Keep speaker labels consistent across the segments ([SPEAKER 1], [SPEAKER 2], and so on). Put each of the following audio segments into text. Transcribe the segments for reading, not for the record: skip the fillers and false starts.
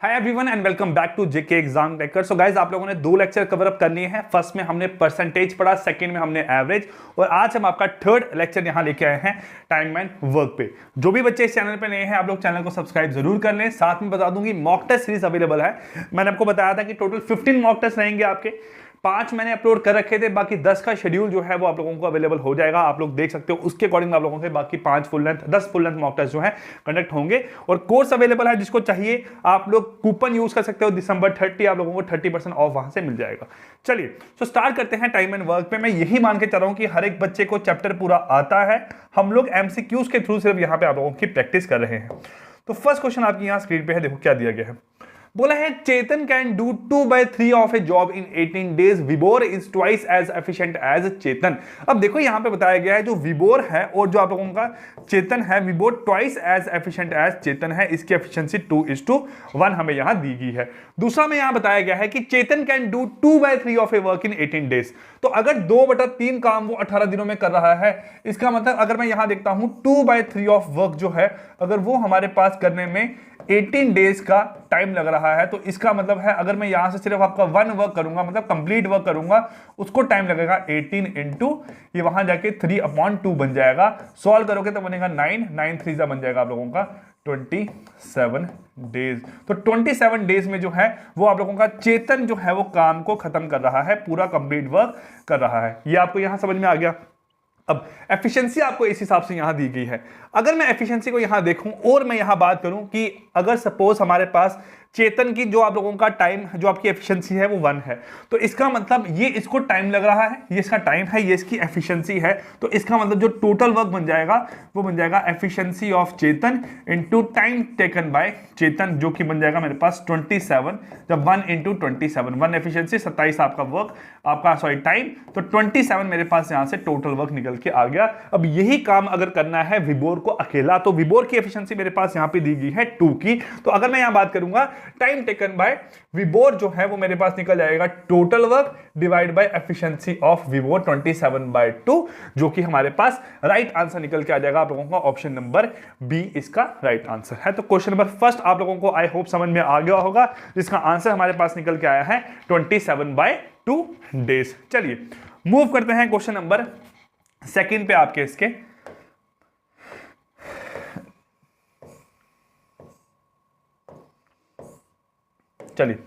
[SPEAKER 1] Hi everyone and welcome back to JK exam taker. So guys, आप लोगों ने दो लेक्चर कवर अप कर लिए हैं। फर्स्ट में हमने परसेंटेज पढ़ा, सेकंड में हमने एवरेज, और आज हम आपका थर्ड लेक्चर यहां लेके आए हैं टाइम एंड वर्क पे। जो भी बच्चे इस चैनल पे नए हैं, आप लोग चैनल को सब्सक्राइब जरूर कर लें। साथ में बता दूंगी मॉक टेस्ट सीरीज अवेलेबल है। मैंने आपको बताया था कि टोटल 15 मॉक टेस्ट रहेंगे आपके। 5 मैंने अपलोड कर रखे थे, बाकी 10 का शेड्यूल जो है वो आप लोगों को अवेलेबल हो जाएगा। आप लोग देख सकते हो, उसके अकॉर्डिंग आप लोगों से बाकी 10 फुल लेंथ मॉक टेस्ट जो है कंडक्ट होंगे। और कोर्स अवेलेबल है, जिसको चाहिए आप लोग कूपन यूज कर सकते हो। दिसंबर 30 आप लोगों को 30% ऑफ वहां से मिल जाएगा। चलिए तो स्टार्ट करते हैं टाइम एंड वर्क पे। मैं यही मान के चल रहा हूं कि हर एक बच्चे को चैप्टर पूरा आता है। हम लोग एमसीक्यूज के थ्रू सिर्फ यहां पे आप लोगों की प्रैक्टिस कर रहे हैं। तो फर्स्ट क्वेश्चन आपकी यहां स्क्रीन पे है, देखो क्या दिया गया है। बोला है Chetan can do 2/3 of a job in 18 days. Vibor is twice as efficient as Chetan. अब देखो यहां पे बताया गया है, जो विबोर है और जो आप लोगों का चेतन है, Vibor twice as efficient as चेतन है। इसकी एफिशिएंसी 2:1 हमें यहां दी गई है। दूसरा में यहां बताया गया है कि Chetan can do 2/3 of a work in 18 days. तो अगर 2/3 काम वो 18 दिनों में कर रहा है, इसका मतलब अगर मैं यहां देखता हूं 2/3 ऑफ वर्क जो है, अगर वो हमारे पास करने में 18 डेज का टाइम लग रहा है, तो इसका मतलब है अगर मैं यहां से सिर्फ आपका 1 वर्क करूंगा, मतलब कंप्लीट वर्क करूंगा, उसको टाइम लगेगा 18 इंटू ये वहां जाके 3/2 बन जाएगा। सॉल्व करोगे तो बनेगा 9 3 बन जाएगा आप लोगों का 27 डेज। तो 27 डेज में जो है वो आप लोगों का चेतन जो है वो काम को खत्म कर रहा है, पूरा कंप्लीट वर्क कर रहा है। ये आपको यहां समझ में आ गया। अब एफिशिएंसी आपको इस हिसाब से यहां दी गई है। अगर मैं एफिशिएंसी को यहां देखूं और मैं यहां बात करूं कि अगर सपोज हमारे पास चेतन की जो आप लोगों का टाइम, जो आपकी एफिशिएंसी है वो 1 है, तो इसका मतलब ये इसको टाइम लग रहा है, ये इसका टाइम है, ये इसकी एफिशिएंसी है। तो इसका मतलब जो टोटल वर्क बन जाएगा वो बन जाएगा efficiency of Chetan into time taken by Chetan, जो कि बन जाएगा मेरे पास 27। जब 1 इंटू 27, 1 एफिशिएंसी 27 आपका वर्क, आपका सॉरी टाइम, तो 27 मेरे पास यहां से टोटल वर्क निकल के आ गया। अब यही काम अगर करना है विबोर को अकेला, तो विबोर की एफिशिएंसी मेरे पास यहां पे दी गई है 2 की। तो अगर मैं यहां बात करूंगा टाइम टेकन बाय विबोर जो है वो मेरे पास निकल जाएगा total work divide by efficiency of Vibor 27/2, जो कि हमारे पास राइट आंसर निकल के आ जाएगा आप लोगों का। ऑप्शन नंबर बी इसका राइट आंसर है। तो क्वेश्चन नंबर फर्स्ट आप लोगों को आई होप समझ में आ गया होगा, जिसका आंसर हमारे पास निकल के आया है 27/2 डेज। चलिए मूव करते हैं क्वेश्चन नंबर सेकंड पे आपके इसके। चलिए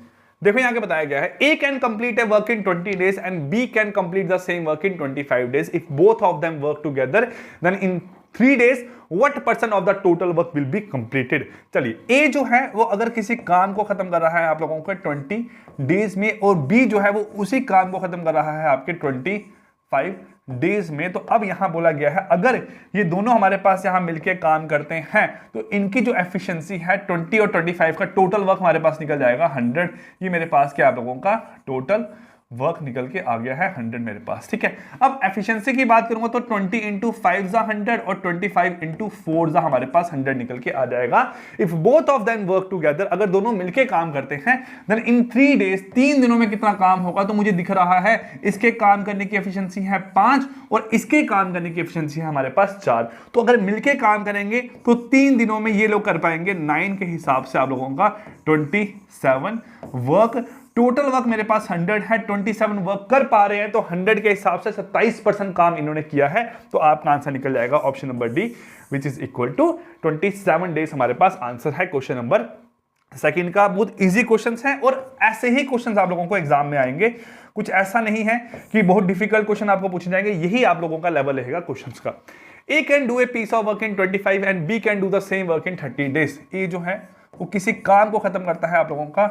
[SPEAKER 1] देखो यहां के बताया गया है, A can complete a work in 20 days and B can complete the same work in 25 days. If both of them work together then in 3 days what percent of the total work will be completed. चलिए A जो है वो अगर किसी काम को खत्म कर रहा है आप लोगों को 20 डेज में, और बी जो है वो उसी काम को खत्म कर रहा है आपके 25 डेज में। तो अब यहां बोला गया है अगर ये दोनों हमारे पास यहां मिलके काम करते हैं तो इनकी जो एफिशिएंसी है 20 और 25 का टोटल वर्क हमारे पास निकल जाएगा 100। ये मेरे पास क्या आप लोगों का टोटल वर्क निकल के आ गया है 100 मेरे पास, ठीक है। अब एफिशिएंसी की बात करूंगा तो 20 इंटू 5 100 और 25 इंटू 4 हमारे पास 100 निकल के आ जाएगा। If both of them work together, अगर दोनों मिलके काम करते हैं, देन इन 3 डेज 3 दिनों में कितना काम होगा, तो मुझे दिख रहा है इसके काम करने की एफिशिएंसी है 5 और इसके काम करने की एफिशिएंसी है हमारे पास 4। तो अगर मिलके काम करेंगे तो 3 दिनों में ये लोग कर पाएंगे 9 के हिसाब से आप लोगों का 27 वर्क। टोटल वर्क मेरे पास 100 है, 27 वर्क कर पा रहे हैं, तो 100 के हिसाब से 27% काम इन्होंने किया है। तो आपका आंसर निकल जाएगा option number D, which is equal to 27 days हमारे पास आंसर है क्वेश्चन नंबर सेकंड का। बहुत इजी क्वेश्चंस हैं और ऐसे ही क्वेश्चंस आप लोगों को एग्जाम में आएंगे। कुछ ऐसा नहीं है कि बहुत डिफिकल्ट क्वेश्चन आपको पूछे जाएंगे, यही आप लोगों का लेवल रहेगा क्वेश्चंस का। A can do a piece of work in 25 and B can do the same work in 30 days. A जो है वो किसी काम को खत्म करता है आप लोगों का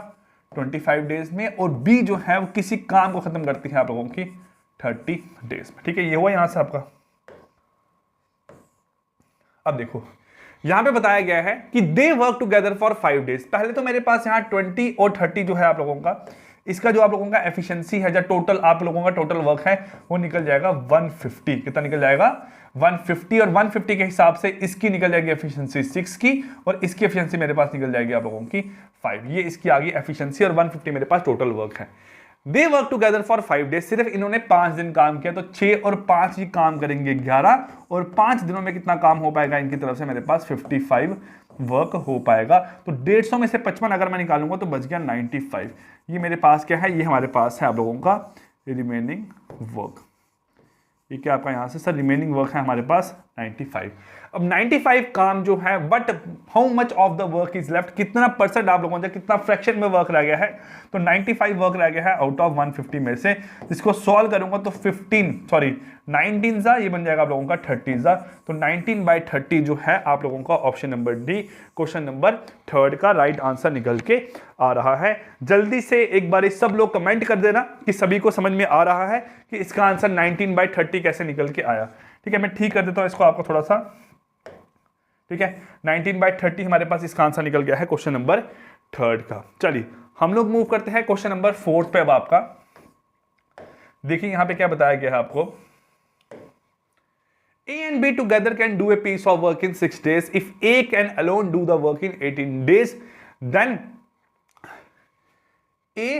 [SPEAKER 1] 25 डेज में, और बी जो है वो किसी काम को खत्म करती है आप लोगों की 30 डेज में, ठीक है। ये हुआ यहां से आपका। अब देखो यहां पे बताया गया है कि they work together for 5 days. पहले तो मेरे पास यहां 20 और 30 जो है आप लोगों का, इसका जो आप लोगों का एफिशिएंसी है, जो टोटल आप लोगों का टोटल वर्क है, वो निकल जाएगा 150। कितना निकल जाएगा 150, और 150 के हिसाब से इसकी निकल जाएगी एफिशिएंसी 6 की, और इसकी एफिशिएंसी मेरे पास निकल जाएगी आप लोगों की 5। ये इसकी आ गई एफिशिएंसी, और 150 मेरे पास टोटल वर्क है। They work together for 5 days. सिर्फ इन्होंने 5 दिन काम किया, तो 6 और 5 ही काम करेंगे 11, और 5 दिनों में कितना काम हो पाएगा इनकी तरफ से मेरे पास 55 वर्क हो पाएगा। तो 150 में से 55 अगर मैं निकालूंगा तो बच गया 95। ये मेरे पास क्या है, ये हमारे पास है आप लोगों का रिमेनिंग वर्क। ये क्या आपका यहाँ से सर रिमेनिंग वर्क है हमारे पास 95। अब 95 काम जो है, but how much of the work is left, कितना परसेंट आप लोगों से कितना फ्रैक्शन में वर्क रह गया है, तो 95 वर्क रह गया है आउट ऑफ 150 में से। जिसको सॉल्व करूंगा तो 19 सा ये बन जाएगा आप लोगों का 30 सा। तो 19/30 जो है आप लोगों का option number D question number 3 का राइट आंसर निकल के आ रहा है। जल्दी से एक बार सब लोग कमेंट कर देना कि सभी को समझ में आ रहा है कि इसका आंसर 19/30 कैसे निकल के आया। ठीक है, मैं ठीक कर देता हूं इसको आपको थोड़ा सा। ठीक है, 19/30 हमारे पास इसका आंसर निकल गया है क्वेश्चन नंबर 3 का। चलिए हम लोग मूव करते हैं क्वेश्चन नंबर 4 पे। अब आपका देखिए यहां पे क्या बताया गया है आपको, A and B together can do a piece of work in 6 days. If A can alone do the work in 18 days, then A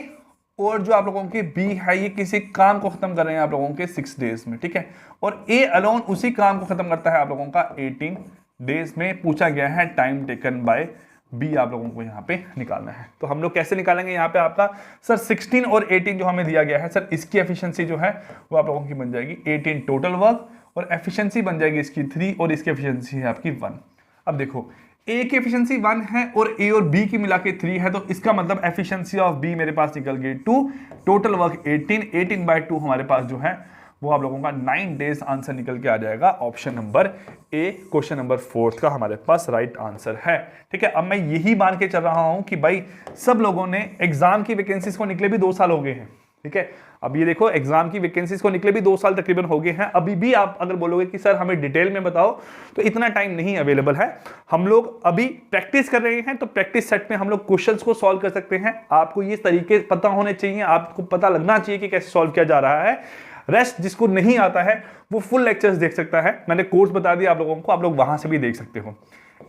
[SPEAKER 1] और जो आप लोगों के B है ये किसी काम को खत्म कर रहे हैं आप लोगों के 6 डेज में। ठीक है, और A अलोन उसी काम को खत्म करता है आप लोगों का 18 डेज में। पूछा गया है टाइम टेकन बाय B आप लोगों को यहाँ पे निकालना है। तो हम लोग कैसे निकालेंगे यहाँ पे आपका सर 16 और 18 जो हमें दिया गया है सर, इसकी एफिशिएंसी जो है वो आप लोगों की बन जाएगी 18 टोटल वर्क, और एफिशिएंसी बन जाएगी इसकी 3, और इसकी एफिशिएंसी है आपकी 1। अब देखो A की एफिशिएंसी 1 है और A और B की मिला के 3 है, तो इसका मतलब एफिशिएंसी ऑफ B मेरे पास निकल गई 2, टोटल वर्क 18/2 हमारे पास जो है वो आप लोगों का 9 डेज आंसर निकल के आ जाएगा। Option number A question number 4 का हमारे पास राइट आंसर है। ठीक है, अब मैं यही मान के चल रहा हूं कि भाई सब लोगों ने एग्जाम की वैकेंसीज को निकले भी 2 साल हो गए हैं। ठीक है, अब ये देखो एग्जाम की वैकेंसीज को निकले भी 2 साल तकरीबन हो गए हैं। अभी भी आप अगर बोलोगे कि सर हमें डिटेल में बताओ, तो इतना टाइम नहीं अवेलेबल है। हम लोग अभी प्रैक्टिस कर रहे हैं, तो प्रैक्टिस सेट में हम लोग क्वेश्चंस को सॉल्व कर सकते हैं। आपको ये तरीके पता होने चाहिए, आपको पता लगना चाहिए कि कैसे सॉल्व किया जा रहा है। रेस्ट जिसको नहीं आता है वो फुल लेक्चर्स देख सकता है, मैंने कोर्स बता दिया आप लोगों को, आप लोग वहां से भी देख सकते हो।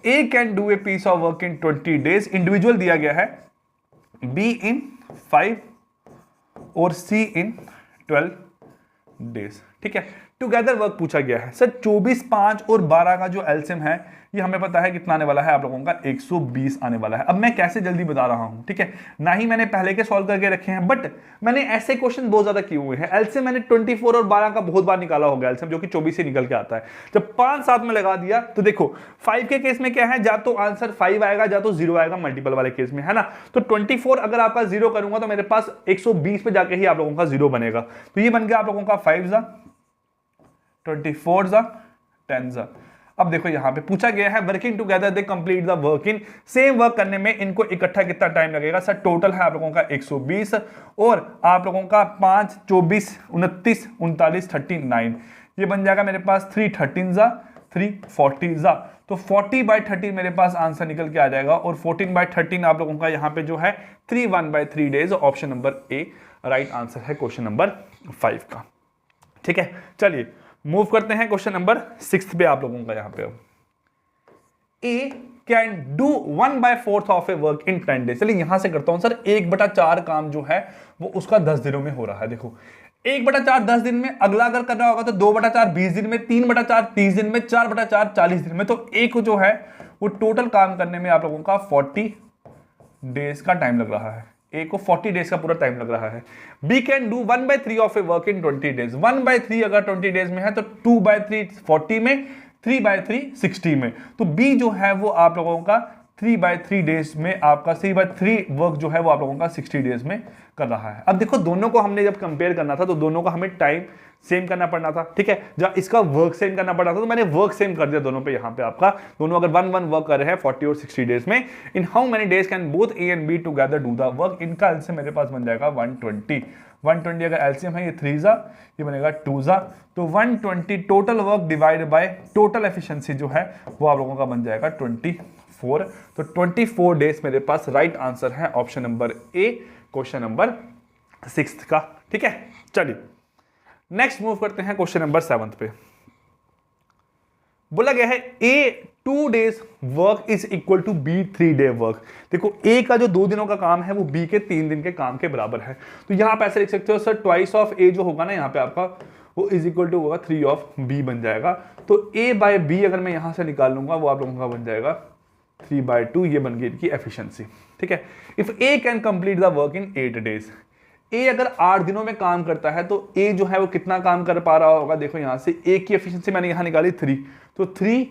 [SPEAKER 1] A can do a piece of work in 20 days, individual दिया गया है, बी इन 5 और सी इन 12 डेज। ठीक है, टुगेदर वर्क पूछा गया है सर 24, 5 और 12 का जो एलसीएम है ये हमें पता है कितना आने वाला है आप लोगों का 120 आने वाला है। अब मैं कैसे जल्दी बता रहा हूं, ठीक है, ना ही मैंने पहले के सॉल्व करके रखे हैं, बट मैंने ऐसे क्वेश्चन बहुत ज्यादा किए हुए हैं। एलसीएम मैंने 24 और 12 का बहुत बार निकाला होगा एलसीएम, जो कि 24 से निकल के आता है। जब 5 साथ में लगा दिया तो देखो 5 के केस में क्या है, जा तो आंसर 5 आएगा या तो 0 आएगा मल्टीपल वाले केस में, है ना। तो 24 अगर आपका 0 करूंगा तो मेरे पास 120 पे जाके ही आप लोगों का 0 बनेगा। तो ये बन गया आप लोगों का 5 जा 24 जा 10 जा। अब देखो यहां पे पूछा गया है working together they complete the work in, same work करने में इनको इकट्ठा कितना टाइम लगेगा सर। टोटल है आप लोगों का 120 और आप लोगों का 5, 24, 29, 39, 39, ये बन जाएगा मेरे पास 3 13 जा 3 40 जा। तो 40/13 मेरे पास आंसर निकल के आ जाएगा, और 14/13 आप लोगों का यहाँ पे जो है 3 days. Option number A right answer है क्वेश्चन नंबर 5 का। ठीक है, चलिए मूव करते हैं क्वेश्चन नंबर 6 पे आप लोगों का। यहां पे A can do 1/4 of a work in 10 days. चलिए यहां से करता हूं सर 1/4 काम जो है वो उसका 10 दिनों में हो रहा है। देखो 1/4 10 दिन में, अगला अगर करना होगा तो 2/4 20 दिन में, 3/4 30 दिन में, 4/4 40 दिन में। तो एक जो है वो टोटल काम करने में आप लोगों का 40 डेज का टाइम लग रहा है। ए को 40 डेज का पूरा टाइम लग रहा है। B can do 1/3 of a work in 20 days. 1/3 अगर 20 डेज में है तो 2/3 40 में, 3/3 60 में। तो बी जो है वो आप लोगों का 3/3 डेज में, आपका 3/3 वर्क जो है वो आप लोगों का 60 डेज में कर रहा है। अब देखो दोनों को हमने जब कंपेयर करना था तो दोनों को हमें टाइम सेम करना पड़ना था। ठीक है, जब इसका वर्क सेम करना पड़ा था तो मैंने वर्क सेम कर दिया दोनों पे। यहाँ पे आपका दोनों अगर 1 वर्क कर रहे हैं 40 और 60 डेज में, in how many days can both A and be together do the work. इनका एलसीएम मेरे पास बन जाएगा 120 अगर एलसीएम है, ये 3 जा, ये बनेगा 2 जा। तो 120 total work divide by total efficiency जो है वो आप लोगों का बन जाएगा 24। तो 24 डेज मेरे पास राइट आंसर है option number A question number 6 का। ठीक है, चलिए नेक्स्ट मूव करते हैं क्वेश्चन नंबर 7 पे। बोला गया है A 2 days work is equal to B 3 day work. देखो ए का जो 2 दिनों का काम है वो बी के 3 दिन के काम के बराबर है। तो यहां पे ऐसे लिख सकते हो सर ट्वाइस ऑफ ए जो होगा ना यहाँ पे आपका, वो इज इक्वल टू होगा 3 ऑफ बी बन जाएगा। तो ए बाय बी अगर मैं यहां से निकाल लूंगा वो आप लोगों का बन जाएगा 3/2, ये बन गई इनकी एफिशिएंसी। ठीक है, if A can complete the work in 8 days, A अगर 8 दिनों में काम करता है तो ए जो है वो कितना काम कर पा रहा होगा। देखो यहां से ए की एफिशिएंसी मैंने यहां निकाली 3, तो 3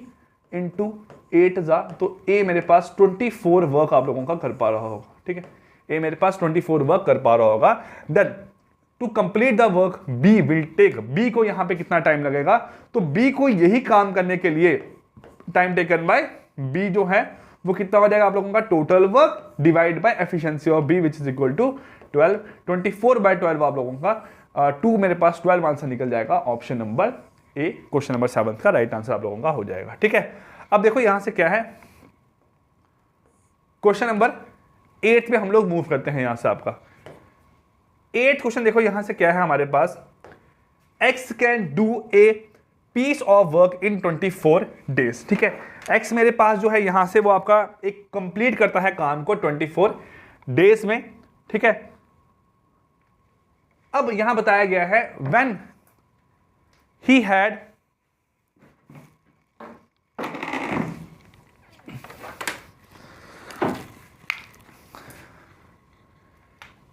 [SPEAKER 1] × 8 जा, तो ए मेरे पास 24 वर्क आप लोगों का कर पा रहा होगा। ठीक है, ए मेरे पास 24 वर्क कर पा रहा होगा। Then to complete the work B will take, B को यहां पे कितना टाइम लगेगा, तो बी को यही काम करने के लिए टाइम टेकन बाय बी जो है वो कितना हो जाएगा आप लोगों का, total work divide by efficiency of B which is equal to 12। 24/12 आप लोगों का 2 मेरे पास 12 आंसर निकल जाएगा। Option number A, question number 7 का राइट आंसर आप लोगों का हो जाएगा। ठीक है, अब देखो यहां से क्या है, क्वेश्चन नंबर 8 पे हम लोग मूव करते हैं। यहां से आपका 8 क्वेश्चन देखो यहां से क्या है हमारे पास, x can do a piece of work in 24 days. ठीक है, x मेरे पास जो है यहां से वो आपका एक कंप्लीट करता है काम को 24 डेज में। ठीक है, अब यहां बताया गया है when he had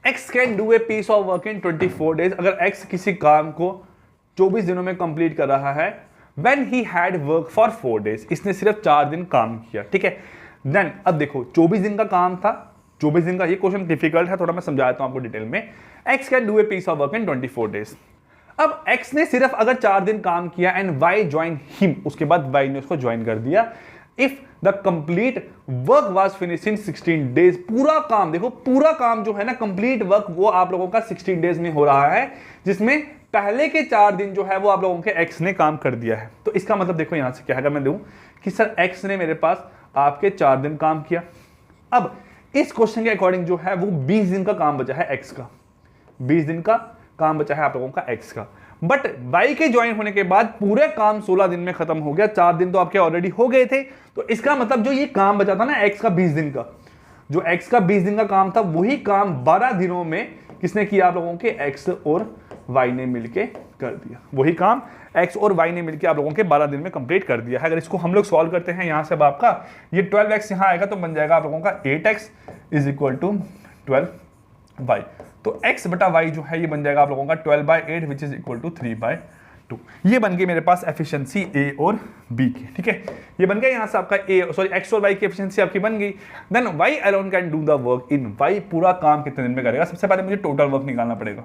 [SPEAKER 1] x can do a piece of work in 24 days, अगर x किसी काम को 24 दिनों में कंप्लीट कर रहा है। When he had work for 4 days, इसने सिर्फ 4 दिन काम किया। ठीक है, देन अब देखो 24 दिन का काम था, 24 दिन का, ये क्वेश्चन डिफिकल्ट है थोड़ा, मैं समझा देता हूं आपको डिटेल में। x can do a piece of work in 24 days, अब x ने सिर्फ अगर 4 दिन काम किया एंड y ज्वाइन हिम, उसके बाद y ने उसको ज्वाइन कर दिया। If the complete work was finish in 16 days, पूरा काम देखो, पूरा काम जो है ना, कंप्लीट वर्क वो आप लोगों का 16 डेज में हो रहा है, जिसमें पहले के 4 दिन जो है वो आप लोगों के x ने काम कर दिया है। तो इसका मतलब देखो यहां से क्या है, मैं दूं कि सर x ने मेरे पास आपके 4 दिन काम किया। अब इस क्वेश्चन के अकॉर्डिंग जो है वो 20 दिन का काम बचा है x का, 20 दिन का काम बचा है आप लोगों का x का। बट y के ज्वाइन होने के बाद पूरे काम 16 दिन में खत्म हो गया, 4 दिन तो आपके ऑलरेडी हो गए थे। तो इसका मतलब जो ये काम बचा था ना x का 20 दिन का, जो x का 20 दिन का काम था, वही काम 12 दिनों में किसने किया आप लोगों के, x और y ने मिलके कर दिया। वही काम x और y ने मिलके आप लोगों के 12 दिन में कंप्लीट कर दिया है। अगर इसको हम लोग सॉल्व करते हैं यहां से, अब आपका ये 12x यहां आएगा तो बन जाएगा आप लोगों का 8x is equal to 12y, तो x बटा y जो है ये बन जाएगा आप लोगों का 12/8 विच इज इक्वल टू 3/2। ये बन गई मेरे पास एफिशिएंसी a और b की। ठीक है, ये बन गया यहां से आपका x और y की एफिशिएंसी आपकी बन गई। Then y alone can do the work in, y पूरा काम कितने दिन में करेगा। सबसे पहले मुझे टोटल वर्क निकालना पड़ेगा।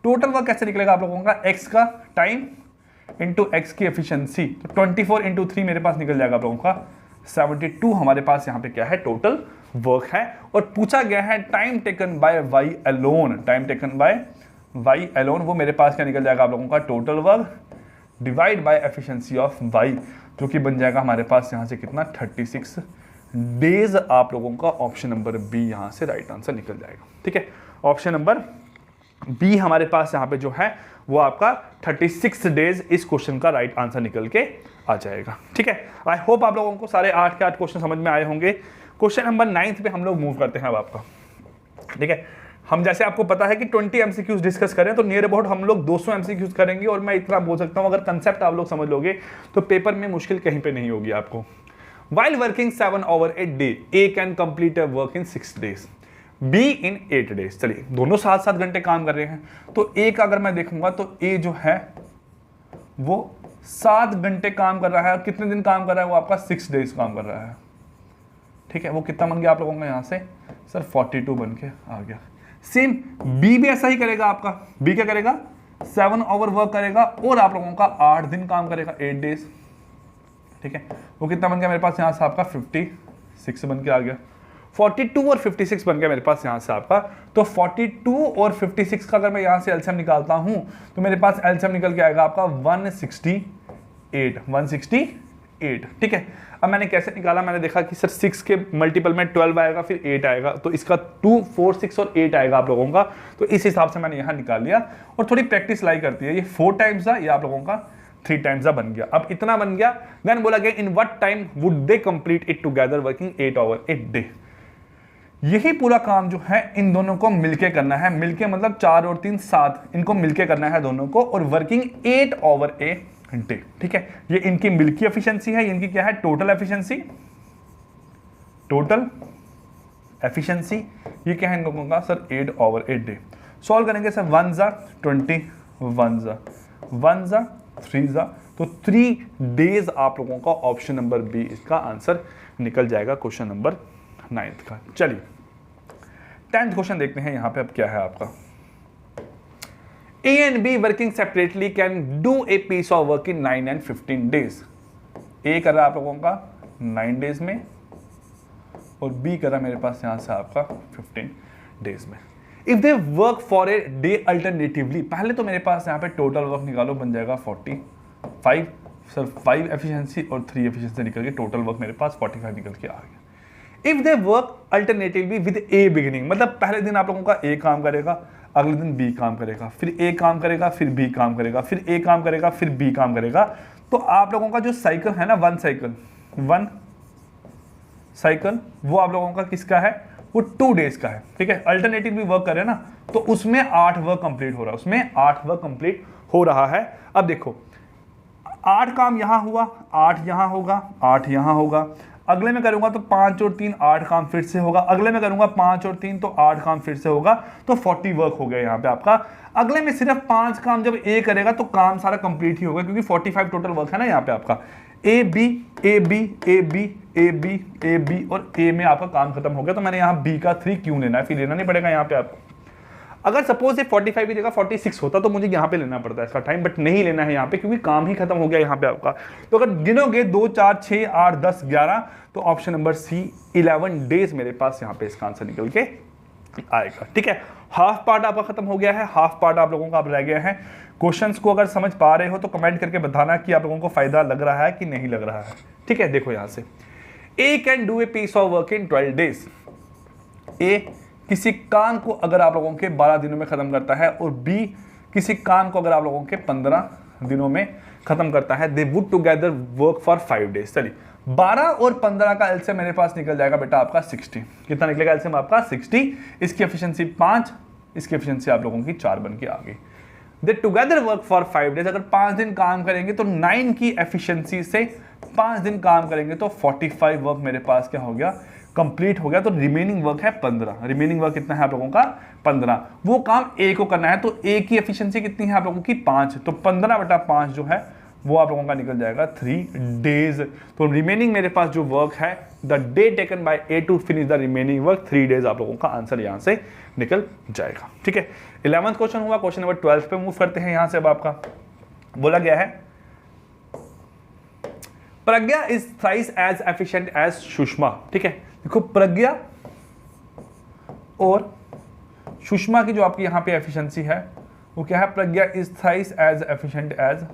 [SPEAKER 1] टोटल वर्क कैसे निकलेगा आप लोगों का, x का टाइम इंटू x की एफिशिएंसी, तो 24 × 3 मेरे पास निकल जाएगा आप लोगों का 72 हमारे पास यहाँ पे क्या है, टोटल वर्क है। और पूछा गया है time taken bye y alone, time taken bye y alone, वो मेरे पास क्या निकल जाएगा आप लोगों का, total work divide by efficiency of y, जो कि बन जाएगा हमारे पास यहाँ से कितना, 36 डेज आप लोगों का। ऑप्शन नंबर बी यहाँ से राइट आंसर निकल जाएगा। ठीक है, ऑप्शन नंबर बी हमारे पास यहाँ पे जो है वो आपका 36 डेज इस क्वेश्चन का राइट आंसर निकल के आ जाएगा। ठीक है, आई होप आप लोगों को सारे 8 के 8 क्वेश्चन समझ में आए होंगे। क्वेश्चन नंबर 9 पे हम लोग मूव करते हैं अब आपका। ठीक है, हम जैसे आपको पता है कि 20 एमसीक्यूज डिस्कस करें तो नियर अबाउट हम लोग 200 एमसीक्यूज करेंगे, और मैं इतना बोल सकता हूं अगर कंसेप्ट आप लोग समझ लोगे तो पेपर में मुश्किल कहीं पे नहीं होगी आपको। While working 7 hours a day, A can complete a work in 6 days, B in 8 days। चलिए दोनों 7-7 घंटे काम कर रहे हैं, तो A का अगर मैं देखूंगा तो A जो है वो 7 घंटे काम कर रहा है, और कितने दिन काम कर रहा है वो आपका 6 डेज काम कर रहा है। ठीक है, वो कितना बन गया आप लोगों का यहाँ से, सर 42 बन के आ गया। सेम B भी ऐसा ही करेगा आपका, B क्या करेगा, 7 आवर वर्क करेगा और आप लोगों का 8 दिन काम करेगा, 8 डेज। ठीक है, वो कितना बन गया मेरे पास यहाँ से आपका 56 बन के आ गया। 42 और 56 बन गया मेरे पास यहाँ से आपका। तो 42 और 56 का अगर मैं यहाँ से एलसीएम निकालता हूँ तो मेरे पास एलसीएम निकल के आएगा आपका 168। ठीक है, अब मैंने कैसे निकाला, मैंने देखा कि सर 6 के मल्टीपल में 12 आएगा, फिर 8 आएगा, तो इसका 2, 4, 6 और 8 आएगा आप लोगों का। तो इस हिसाब से मैंने यहाँ निकाल लिया, और थोड़ी प्रैक्टिस लाई करती है। ये 4 टाइम्स था, ये आप लोगों का 3 टाइम्स बन गया। अब इतना बन गया, देन बोला गया in what time would they complete it together working 8 hour a day. यही पूरा काम जो है इन दोनों को मिलके करना है, मिलके मतलब 4 और 3 7, इनको मिलके करना है दोनों को, और वर्किंग 8 आवर ए डे। ठीक है, ये इनकी मिल्की एफिशिएंसी है, इनकी क्या है, टोटल एफिशिएंसी। टोटल एफिशिएंसी, ये क्या है इन लोगों का सर 8/8 डे। सॉल्व करेंगे सर 1 ज़ा 20, 1 ज़ा 3 ज़ा, तो 3 डेज आप लोगों का ऑप्शन नंबर बी इसका आंसर निकल जाएगा क्वेश्चन नंबर 9 का। चलिए 10th क्वेश्चन देखते हैं यहाँ पे अब क्या है आपका। A and B working separately can do a piece of work in 9 and 15 days। A कर रहा है आप लोगों का 9 डेज में और B कर रहा है मेरे पास यहाँ से आपका 15 डेज में। If they work for a day alternatively, पहले तो मेरे पास यहाँ पे टोटल वर्क निकालो, बन जाएगा 45 सर, 5 एफिशिएंसी और 3 एफिशिएंसी निकल के टोटल वर्क मेरे पास 45 निकल के आ गया। If they work alternatively with A beginning, मतलब पहले दिन आप लोगों का ए काम करेगा, अगले दिन बी काम करेगा, फिर ए काम करेगा, फिर बी काम करेगा, फिर ए काम करेगा, फिर बी काम करेगा, तो आप लोगों का जो साइकिल है ना, वन साइकिल वो आप लोगों का किसका है, वो 2 डेज का है। ठीक है, अल्टरनेटिव भी वर्क करे ना, तो उसमें 8 वर्क कंप्लीट हो रहा है, उसमें 8 वर्क कंप्लीट हो रहा है। अब देखो 8 काम यहां हुआ, 8 यहां होगा, 8 यहां होगा, अगले में करूंगा तो 5 और 3 8 काम फिर से होगा, अगले में करूंगा 5 और 3 तो 8 काम फिर से होगा, तो 40 वर्क हो गया यहाँ पे आपका। अगले में सिर्फ 5 काम जब ए करेगा तो काम सारा कंप्लीट ही होगा, क्योंकि 45 टोटल वर्क है ना यहाँ पे आपका। A B A B A B A B A B और ए में आपका काम खत्म हो गया, तो मैंने यहाँ बी का 3 क्यों लेना है, फिर लेना नहीं पड़ेगा यहाँ पे आपको। अगर सपोज ये 45 की जगह 46 होता तो मुझे यहाँ पे लेना पड़ता है इसका टाइम, बट नहीं लेना है यहाँ पे क्योंकि काम ही खत्म हो गया यहाँ पे आपका। तो अगर गिनोगे 2 4 6 8 10 11, तो ऑप्शन नंबर सी 11 डेज मेरे पास यहाँ पे इसका आंसर निकल के आएगा। ठीक है, हाफ पार्ट आपका खत्म हो गया है, हाफ पार्ट आप लोगों का अब रह गया है। क्वेश्चंस को अगर समझ पा रहे हो तो कमेंट करके बताना कि आप लोगों को फायदा लग रहा है कि नहीं लग रहा है। ठीक है, देखो यहाँ से A can do a piece of work in 12 days. A किसी काम को अगर आप लोगों के 12 दिनों में खत्म करता है, और बी किसी काम को अगर आप लोगों के 15 दिनों में खत्म करता है। They would together work for 5 days. चलिए 12 और 15 का एलसीएम मेरे पास निकल जाएगा बेटा आपका 60। कितना निकलेगा एलसीएम आपका 60। इसकी एफिशिएंसी 5, इसकी एफिशिएंसी आप लोगों की 4 बन के आ गई। दे टुगेदर वर्क फॉर 5 डेज। अगर 5 दिन काम करेंगे तो 9 की एफिशिएंसी से 5 दिन काम करेंगे तो 45 वर्क मेरे पास क्या हो गया, कंप्लीट हो गया। तो रिमेनिंग वर्क है 15। रिमेनिंग वर्क कितना है आप लोगों का 15। वो काम ए को करना है, तो ए की एफिशिएंसी कितनी है आप लोगों की 5, तो 15/5 जो है वो आप लोगों का निकल जाएगा 3 डेज। तो रिमेनिंग मेरे पास जो वर्क है, the day taken by A to finish the remaining work 3 days आप लोगों का आंसर यहां से निकल जाएगा। ठीक है, 11th क्वेश्चन हुआ। क्वेश्चन नंबर 12 पे मूव करते हैं। यहां से अब आपका बोला गया है Pragya is thrice as efficient as Sushma. ठीक है, देखो प्रज्ञा और सुषमा की जो आपकी यहां पे एफिशिएंसी है वो क्या है, Pragya is thrice as efficient as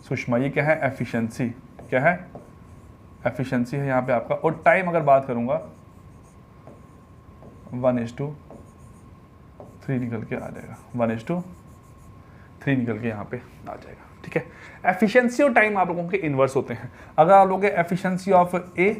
[SPEAKER 1] Sushma. ये क्या है, एफिशिएंसी। क्या है, एफिशिएंसी है यहाँ पे आपका। और टाइम अगर बात करूंगा 1:3 निकल के आ जाएगा, 1:3 निकल के यहाँ पे आ जाएगा। ठीक है, एफिशिएंसी और टाइम आप लोगों के इनवर्स होते हैं। अगर आप लोग efficiency of A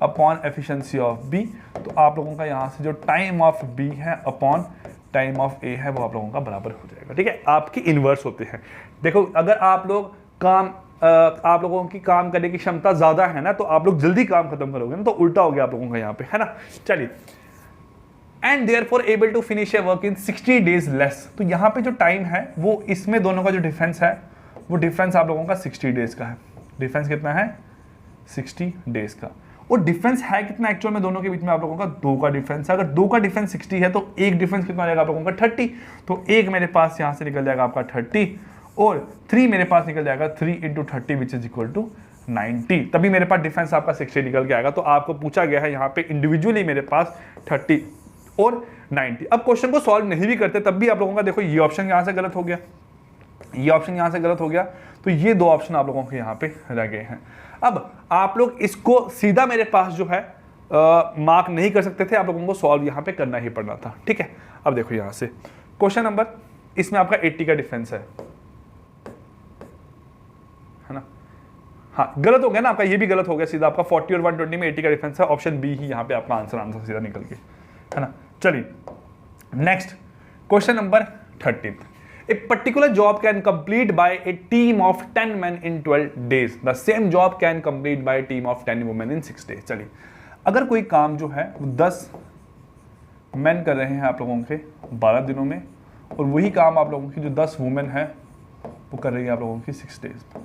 [SPEAKER 1] upon efficiency of B, तो आप लोगों का यहाँ से जो टाइम ऑफ बी है अपॉन टाइम ऑफ ए है वो आप लोगों का बराबर हो जाएगा। ठीक है, आपकी इनवर्स होते हैं। देखो अगर आप लोग आप लोगों की काम करने की क्षमता ज्यादा है ना, तो आप लोग जल्दी काम खत्म करोगे ना, तो उल्टा हो गया आप लोगों का यहाँ पे, है ना। चलिए, and therefore able to finish a work in 60 days less. तो यहाँ पे जो टाइम है वो इसमें दोनों का जो डिफरेंस है वो डिफरेंस आप लोगों का 60 डेज का है। डिफरेंस कितना है, 60 डेज का। और डिफरेंस है कितना एक्चुअल में दोनों के बीच में, आप लोगों का 2 का डिफरेंस है। अगर 2 का डिफरेंस 60 है तो एक डिफरेंस कितना आ जाएगा आप लोगों का 30। तो एक मेरे पास यहाँ से निकल जाएगा आपका 30 और 3 मेरे पास निकल जाएगा 3 × 30 विच इज इक्वल टू 90। तभी मेरे पास डिफरेंस आपका 60 निकल के आएगा। तो आपको पूछा गया है यहाँ पे इंडिविजुअली मेरे पास 30 और 90। अब क्वेश्चन को सॉल्व नहीं भी करते तब भी आप लोगों का देखो ये ऑप्शन यहाँ से गलत हो गया, ये ऑप्शन यहाँ से गलत हो गया, तो ये 2 ऑप्शन आप लोगों के यहाँ पे रह गए हैं। अब आप लोग इसको सीधा मेरे पास जो है मार्क नहीं कर सकते थे, आप लोगों को सॉल्व यहाँ पे करना ही पड़ना था। ठीक है, अब देखो यहाँ से क्वेश्चन नंबर, इसमें आपका 80 का डिफरेंस है ना। हाँ गलत हो गया ना आपका, ये भी गलत हो गया सीधा आपका। 40 और 120 में 80 का डिफरेंस है। ऑप्शन बी ही यहाँ पे आपका आंसर सीधा निकल के, है ना। चलिए next question number 13। A particular job can complete by a team of 10 men in 12 days. The same job can complete by a team of 10 women in 6 days. चलिए अगर कोई काम जो है वो 10 मैन कर रहे हैं आप लोगों के 12 दिनों में, और वही काम आप लोगों की जो 10 वुमेन है वो कर रही है आप लोगों की 6 डेज में।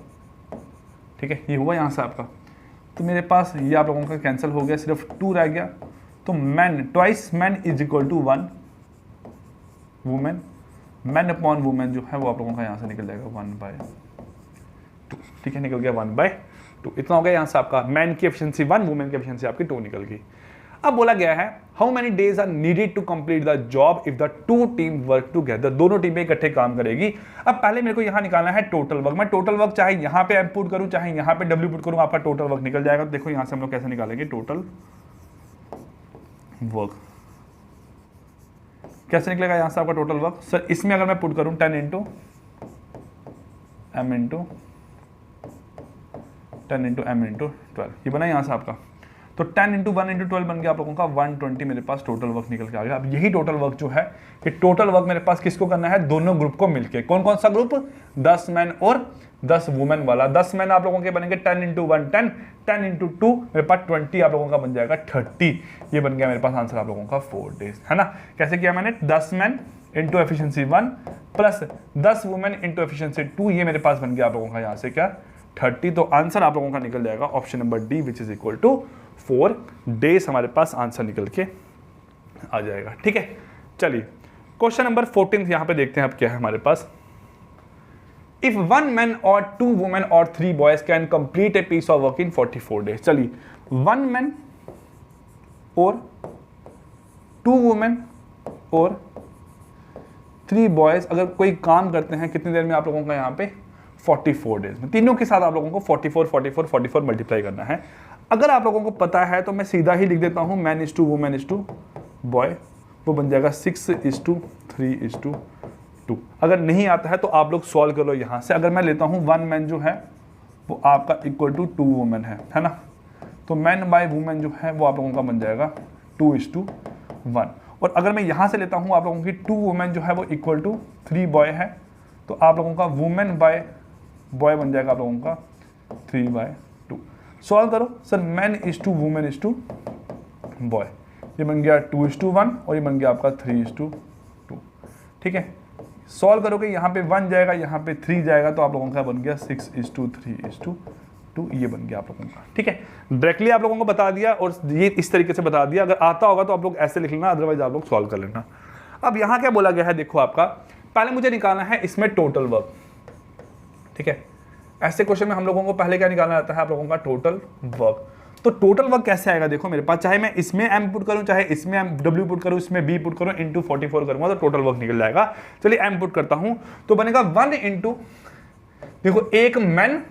[SPEAKER 1] ठीक है, ये हुआ यहाँ से आपका। तो मेरे पास ये आप लोगों का कैंसिल हो गया, सिर्फ 2 रह गया। तो man twice man is equal to 1 women, man upon women जो है वो आप लोगों का यहाँ से निकल जाएगा 1/2। ठीक है, निकल गया 1/2। इतना हो गया यहाँ से आपका। मैन की एफिशिएंसी 1, वुमेन की एफिशिएंसी आपकी 2 निकल गई। अब बोला गया है how many days are needed to complete the job if the 2 team work together. दोनों टीमें इकट्ठे काम करेगी। अब पहले मेरे को यहां निकालना है टोटल वर्क। मैं टोटल वर्क चाहे यहां पे एम पुट करूं चाहे यहां पे डब्ल्यू पुट करूं, आपका टोटल वर्क निकल जाएगा। तो देखो यहां से हम लोग कैसे निकालेंगे टोटल वर्क। कैसे निकलेगा यहां से आपका टोटल वर्क? सर इसमें अगर मैं पुट करूं 10 into M into 10 into M into 12, ये बना यहां से आपका। तो 10 इंटू 1 इंटू 12 बन गया आप लोगों का 120। मेरे पास टोटल वर्क निकल के आ गया। अब यही टोटल वर्क जो है कि टोटल वर्क मेरे पास किसको करना है? दोनों ग्रुप को मिलके। कौन कौन सा ग्रुप? 10 मैन और 10 वुमेन वाला। 10 मैन आप लोगों के बनेंगे 10 इंटू 1 10, 10 इंटू 2 मेरे पास 20 आप लोगों का बन जाएगा 30। ये बन गया मेरे पास आंसर आप लोगों का 4 डेज, है ना। कैसे किया मैंने? 10 man into efficiency 1 plus 10 women into efficiency 2, ये मेरे पास बन गया आप लोगों का यहाँ से क्या? 30। तो आंसर आप लोगों का निकल जाएगा option number D, which is equal to 4 days. हमारे पास आंसर निकल के आ जाएगा। ठीक है, चलिए क्वेश्चन नंबर 14 यहां पे देखते हैं अब क्या है हमारे पास। इफ 1 मैन और 2 वुमेन और 3 boys can complete a piece of work in 44 days. चलिए 1 मैन और 2 वुमेन और 3 बॉयज अगर कोई काम करते हैं कितनी देर में आप लोगों का यहाँ पे? 44 डेज में। तीनों के साथ आप लोगों को 44 44 44 मल्टीप्लाई करना है। अगर आप लोगों को पता है तो मैं सीधा ही लिख देता हूं man is to women is to boy, वो बन जाएगा 6:3:2। अगर नहीं आता है तो आप लोग सॉल्व कर लो यहां से। अगर मैं लेता हूं 1 मैन जो है वो आपका इक्वल टू 2 वुमेन है ना। तो मैन बाय वुमेन जो है वो आप लोगों का बन जाएगा 2:1। और अगर मैं यहां से लेता हूं आप लोगों की 2 वुमेन जो है वो इक्वल टू 3 बॉय है, तो आप लोगों का वुमेन बाय बॉय बन जाएगा आप लोगों का 3/2। सॉल्व करो sir. Man is to women is to boy, ये बन गया 2:1 और ये बन गया आपका 3:2। ठीक है, सॉल्व करोगे यहाँ पे 1 जाएगा, यहाँ पे 3 जाएगा, तो आप लोगों का बन गया 6:3:2। ये बन गया आप लोगों का। ठीक है, डायरेक्टली आप लोगों को बता दिया और ये इस तरीके से बता दिया। अगर आता होगा तो आप लोग ऐसे लिख लेना, अदरवाइज आप लोग सॉल्व कर लेना। अब यहाँ क्या बोला गया है देखो, आपका पहले मुझे निकालना है इसमें टोटल वर्क। ठीक है, ऐसे क्वेश्चन में हम लोगों को पहले क्या निकालना रहता है? आप लोगों का टोटल वर्क। तो टोटल वर्क कैसे आएगा देखो मेरे पास, चाहे मैं इसमें एम पुट करूं चाहे इसमें एम डब्ल्यू पुट करूं, इसमें बी पुट करूं, इंटू 44 करूंगा तो टोटल वर्क निकल जाएगा। चलिए एम पुट करता हूं तो बनेगा 1 इंटू, देखो एक मैन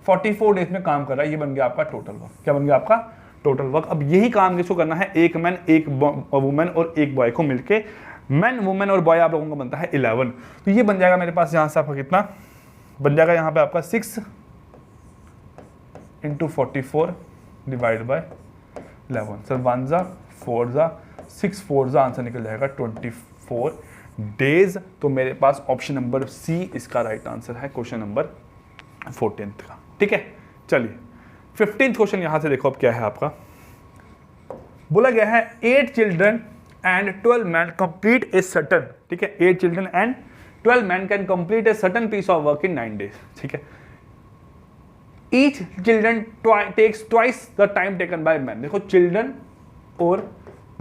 [SPEAKER 1] 44 डेज में काम कर रहा है, ये बन गया आपका टोटल वर्क। क्या बन गया आपका? Total work. अब यही काम किसको करना है? एक मैन एक वुमेन और एक बॉय को मिलके। मैन वुमेन और बॉय आप लोगों का बनता है 11। तो ये बन जाएगा मेरे पास यहां से आपका कितना बन जाएगा? यहाँ पे आपका 6 इंटू 44 डिवाइड बाय 11। सर 1 जा 4 जा 6 4 जा आंसर निकल जाएगा 24 डेज। तो मेरे पास ऑप्शन नंबर सी इसका राइट आंसर है क्वेश्चन नंबर 14 का। ठीक है, चलिए 15th क्वेश्चन यहां से देखो अब क्या है आपका। बोला गया है 8 children and 12 man complete a certain. ठीक है, 8 children and 12 men can complete a certain piece of work in 9 days. ठीक है, each children takes twice the time taken by men। देखो चिल्ड्रन और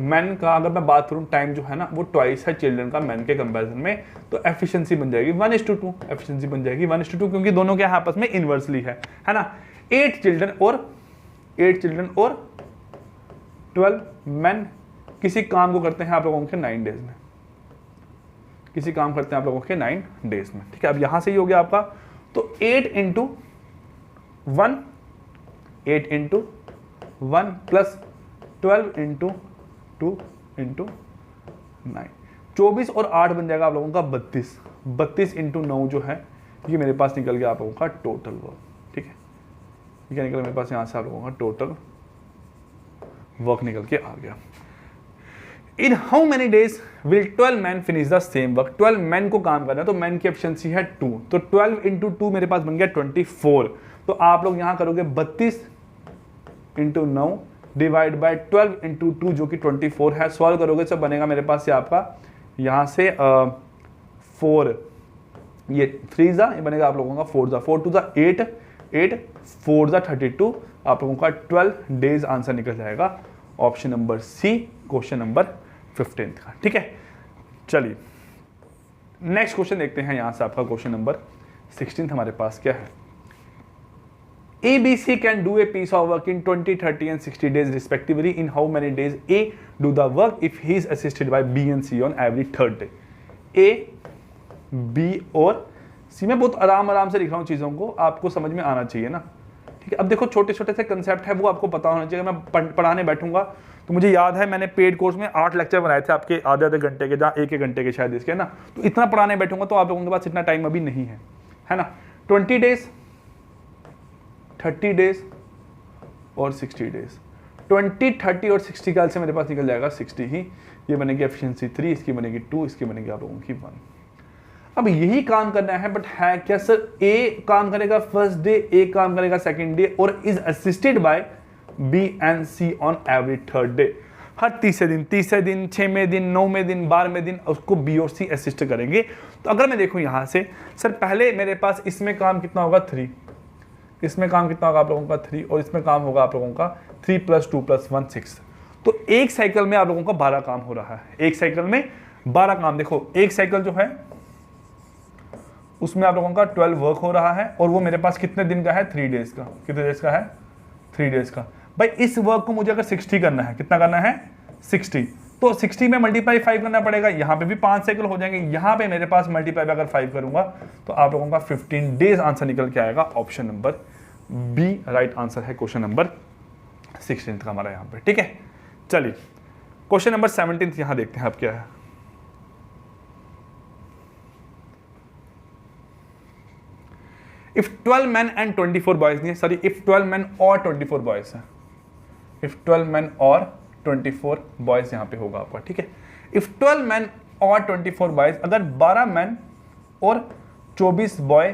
[SPEAKER 1] मैन का अगर मैं बात करूं टाइम जो है ना वो ट्वाइस है चिल्ड्रन का मैन के कंपैरिजन में, तो एफिशिएंसी बन जाएगी 1:2। एफिशिएंसी बन जाएगी 1:2 क्योंकि दोनों के आपस में इनवर्सली है ना। 8 चिल्ड्रन और 12 मैन किसी काम को करते हैं आप लोगों के 9 डेज में, किसी काम करते हैं आप लोगों के 9 डेज में। ठीक है, अब यहां से ही हो गया आपका। तो 8 इंटू 1 प्लस 12 इंटू 2 इंटू 9, 24 और 8 बन जाएगा आप लोगों का 32। 32 इंटू 9 जो है ये मेरे पास निकल गया आप लोगों का टोटल वर्क। ठीक है, ये क्या निकला मेरे पास यहां से आप लोगों का टोटल वर्क निकल के आ गया। In how many days will 12 man finish the same work? 12 man को काम करना है तो मैन की एफिशिएंसी है 2, तो 12 इंटू 2 मेरे पास बन गया 24। तो आप लोग यहां करोगे 32 इंटू 9 डिवाइड बाय 12 इंटू 2 जो कि 24 है। सॉल्व करोगे तो बनेगा मेरे पास ये आपका यहाँ से 4, ये 3 जा, ये बनेगा आप लोगों का 4 जा, 4 2 जा 8, 8 4 जा 32, आप लोगों का 12 डेज आंसर निकल जाएगा option number C, question number 15 का। ठीक है, चलिए नेक्स्ट क्वेश्चन देखते हैं। यहां से आपका क्वेश्चन नंबर 16 हमारे पास क्या है। ABC can do a piece of work in 20, 30 and 60 days respectively. In how many days A do the work if he is assisted by B and C on every third day? A, B और C। मैं बहुत आराम से लिख रहा हूँ चीज़ों को, आपको समझ में आना चाहिए ना। ठीक है, अब देखो छोटे छोटे से कंसेप्ट है वो आपको पता होना चाहिए। मैं पढ़ाने बैठूंगा तो मुझे याद है मैंने पेड कोर्स में 8 लेक्चर बनाए थे आपके आधे घंटे के, जहाँ 1 घंटे के शायद इसके ना। तो इतना पढ़ाने बैठूंगा तो आप लोगों के पास इतना टाइम अभी नहीं है ना। 20 डेज, 30 डेज और 60 डेज। 20, 30 और 60 काल से मेरे पास निकल जाएगा 60 ही। ये बनेगी एफिशिएंसी 3, इसकी बनेगी 2, इसकी बनेगी आप लोगों की 1। अब यही काम करना है, बट है क्या सर, ए काम करेगा फर्स्ट डे, ए काम करेगा सेकंड डे और is assisted by B and C on every third day. हर तीसरे दिन, 6वें दिन, 9वें दिन, 12वें दिन उसको बी और सी असिस्ट करेंगे। तो अगर मैं देखूं यहां से, सर पहले मेरे पास इसमें काम कितना होगा 3, इसमें काम कितना होगा आप लोगों का 3 और इसमें काम होगा आप लोगों का 3 + 2 + 1 6। तो एक साइकिल में आप लोगों का 12 काम हो रहा है। एक साइकिल में 12 काम। देखो एक साइकिल जो है उसमें आप लोगों का 12 वर्क हो रहा है और वो मेरे पास कितने दिन का है, 3 डेज का। कितने डेज का है, 3 डेज का। भाई इस वर्क को मुझे अगर 60 करना है, कितना करना है 60, तो 60 में मल्टीप्लाई 5 करना पड़ेगा। यहाँ पे भी 5 साइकिल हो जाएंगे। यहाँ पे मेरे पास मल्टीप्लाई अगर 5 करूंगा तो आप लोगों का 15 डेज आंसर निकल के आएगा। Option number B right answer है क्वेश्चन नंबर 16 का हमारा यहाँ पे। ठीक है, चलिए क्वेश्चन नंबर 17 यहाँ देखते हैं अब क्या है। If 12 men and 24 boys नहीं, सॉरी if 12 men और 24 boys है, if 12 men और 24 boys यहाँ पे होगा आपका। ठीक है, if 12 men और 24 boys, अगर 12 men और 24 बॉय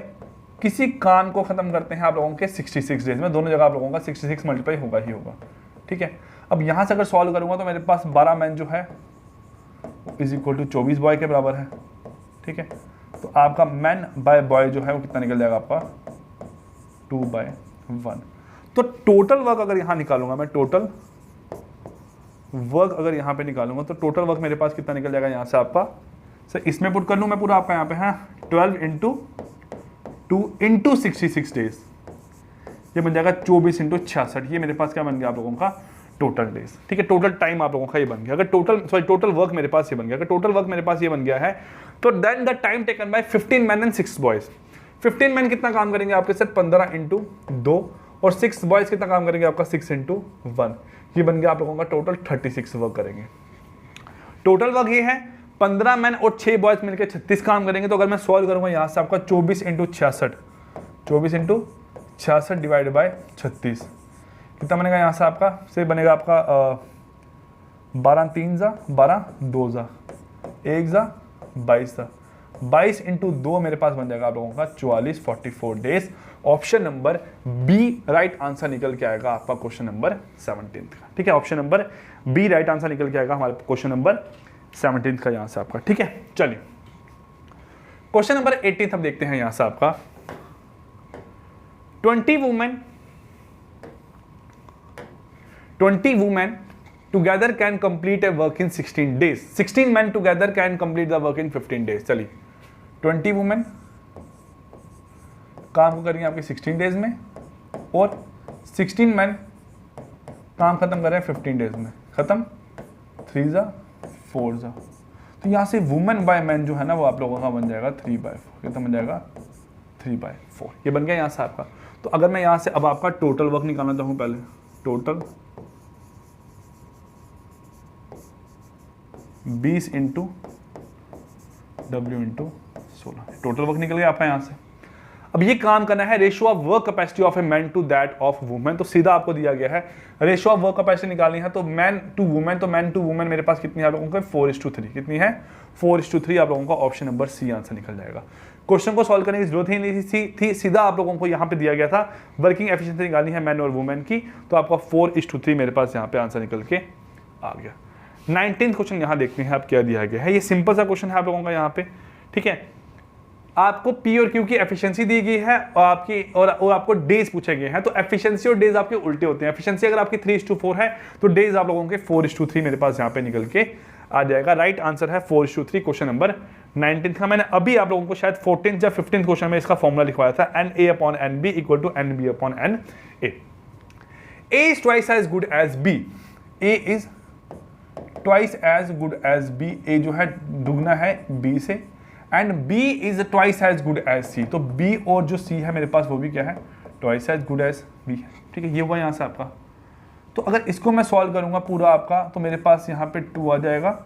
[SPEAKER 1] किसी काम को खत्म करते हैं आप लोगों के 66 डेज में, दोनों जगह आप लोगों का 66 मल्टीप्लाई होगा ही होगा। ठीक है, अब यहाँ से अगर सॉल्व करूँगा तो मेरे पास 12 मैन जो है इज इक्वल टू 24 बॉय के बराबर है। ठीक है, तो आपका मैन बाय बॉय जो है वो कितना निकल जाएगा आपका 2/1। तो टोटल वर्क अगर यहाँ निकालूंगा मैं, टोटल वर्क अगर यहाँ पे निकालूंगा तो टोटल वर्क मेरे पास कितना निकल जाएगा यहाँ से आपका, सर इसमें पुट कर लूँ मैं पूरा आपका यहाँ पे है 12 × 2 × 66 डेज, ये बन जाएगा 24 × 66। ये मेरे पास क्या बन गया आप लोगों का टोटल डेज। ठीक है, टोटल टाइम आप लोगों का ये बन गया। अगर टोटल वर्क मेरे पास ये बन गया, अगर टोटल वर्क मेरे पास ये बन गया है तो then the time taken by 15 man and 6 boys. 15 man कितना काम करेंगे आपके साथ 15 × 2 और 6 बॉयज कितना काम करेंगे आपका 6 × 1। ये बन गया आप लोगों का टोटल 36 वर्क करेंगे। टोटल वर्क ये है 15 मैन और 6 बॉयज मिलकर 36 काम करेंगे। तो अगर मैं सॉल्व करूंगा यहाँ से आपका 24 × 66, 24 × 66 डिवाइड बाय 36 कितना बनेगा यहाँ से आपका, से बनेगा आपका 12 3 जा 12 2 जा 1 जा 22 जा 22 × 2 मेरे पास बन जाएगा आप लोगों का 44 44 days. Option number B right answer निकल के आएगा आपका क्वेश्चन नंबर 17 का। ठीक है, option number B right answer निकल के आएगा हमारे क्वेश्चन नंबर 17 का यहाँ से आपका। ठीक है, चलिए क्वेश्चन नंबर 18 हम देखते हैं यहाँ से आपका 20 women together can complete a work in 16 days. 16 men together can complete the work in 15 days. चलिए 20 women काम को करेंगे आपके 16 डेज में और 16 मैन काम खत्म कर रहे हैं 15 डेज में। खत्म 3 जा 4 जा, तो यहाँ से वुमेन बाय मैन जो है ना वो आप लोगों का बन जाएगा 3/4। कितना बन जाएगा 3/4। ये बन गया यहाँ से आपका। तो अगर मैं यहाँ से अब आपका टोटल वर्क निकालना चाहूँ, पहले टोटल 20 × W × 16 टोटल वर्क निकल गया आपका यहाँ से। अब ये काम करना है ratio of work capacity of a man to that of women. तो सीधा आपको दिया गया है रेशियो ऑफ वर्क कैपेसिटी निकालनी है, तो मैन टू वुमेन, तो मैन टू वुमेन मेरे पास कितनी है आप लोगों को 4:3। कितनी है 4:3 आप लोगों का ऑप्शन नंबर सी आंसर निकल जाएगा। क्वेश्चन को सॉल्व करने की जरूरत ही नहीं थी, सीधा आप लोगों को यहाँ पे दिया गया था वर्किंग एफिशिएंसी निकालनी है मैन और वुमेन की, तो आपका 4:3 मेरे पास यहाँ पे आंसर निकल के आ गया। 19th क्वेश्चन यहाँ देखते हैं आप क्या दिया गया है। ये सिंपल सा क्वेश्चन है आप लोगों का यहाँ पे, ठीक है। आपको पी और क्यू की एफिशिएंसी दी गई है और आपको डेज पूछे गए हैं। तो एफिशिएंसी और डेज आपके उल्टे होते हैं। एफिशिएंसी अगर आपकी 3:4 है तो डेज आप लोगों के 4:3 मेरे पास यहाँ पे निकल के आ जाएगा। राइट आंसर है 4:3 क्वेश्चन नंबर 19 का। मैंने अभी आप लोगों को शायद 14th या 15th क्वेश्चन में इसका फॉर्मूला लिखवाया था, NA/NB = NB/NA। A is twice as good as B। A is twice as good as B। A जो है दुगना है B से, and B is twice as good as C। तो B और जो C है मेरे पास वो भी क्या है, twice as good as B है, ठीक है। ये हुआ यहाँ से आपका। तो अगर इसको मैं सॉल्व करूंगा पूरा आपका, तो मेरे पास यहाँ पे 2 आ जाएगा,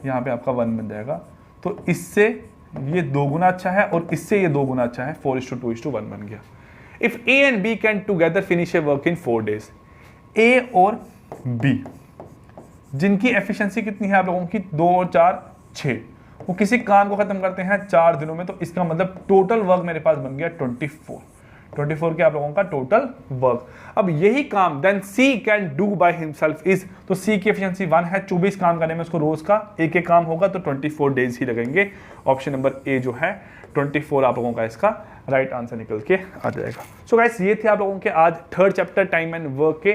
[SPEAKER 1] यहाँ पे आपका 1 बन जाएगा। तो इससे ये 2 गुना अच्छा है और इससे ये 2 गुना अच्छा है, 4:2:1 बन गया। If A and B can together finish a work in 4 days, A और B जिनकी एफिशिएंसी कितनी है आप लोगों की, 2 और 4 6, वो किसी काम को खत्म करते हैं 4 दिनों में, तो इसका मतलब टोटल वर्क मेरे पास बन गया 24 के आप लोगों का टोटल वर्क। अब यही काम then C can do by himself is, तो सी की एफिशिएंसी 1 है, 24 काम करने में उसको रोज का एक एक काम होगा, तो 24 डेज ही लगेंगे। ऑप्शन नंबर ए जो है 24 आप लोगों का इसका राइट आंसर निकल के आ जाएगा। सो गाइस ये थे आप लोगों के आज 3rd chapter time and work के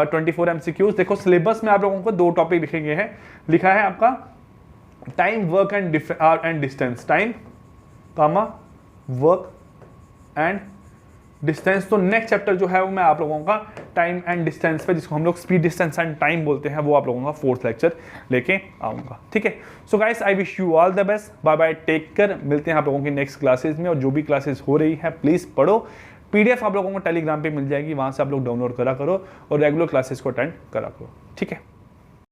[SPEAKER 1] 24 MCQs। देखो सिलेबस में आप लोगों को 2 टॉपिक लिखे गए हैं, लिखा है आपका time work and distance, time comma work and distance. तो नेक्स्ट चैप्टर जो है वो मैं आप लोगों का टाइम एंड डिस्टेंस पे, जिसको हम लोग स्पीड डिस्टेंस एंड टाइम बोलते हैं, वो आप लोगों का 4th लेक्चर लेके आऊंगा, ठीक है। So guys I wish you all the best, bye bye, take care. मिलते हैं आप लोगों की नेक्स्ट क्लासेस में, और जो भी क्लासेस हो रही है प्लीज पढ़ो। PDF आप लोगों को टेलीग्राम पे मिल जाएगी, वहां से आप लोग डाउनलोड करा करो और रेगुलर क्लासेस को अटेंड करा करो, ठीक है।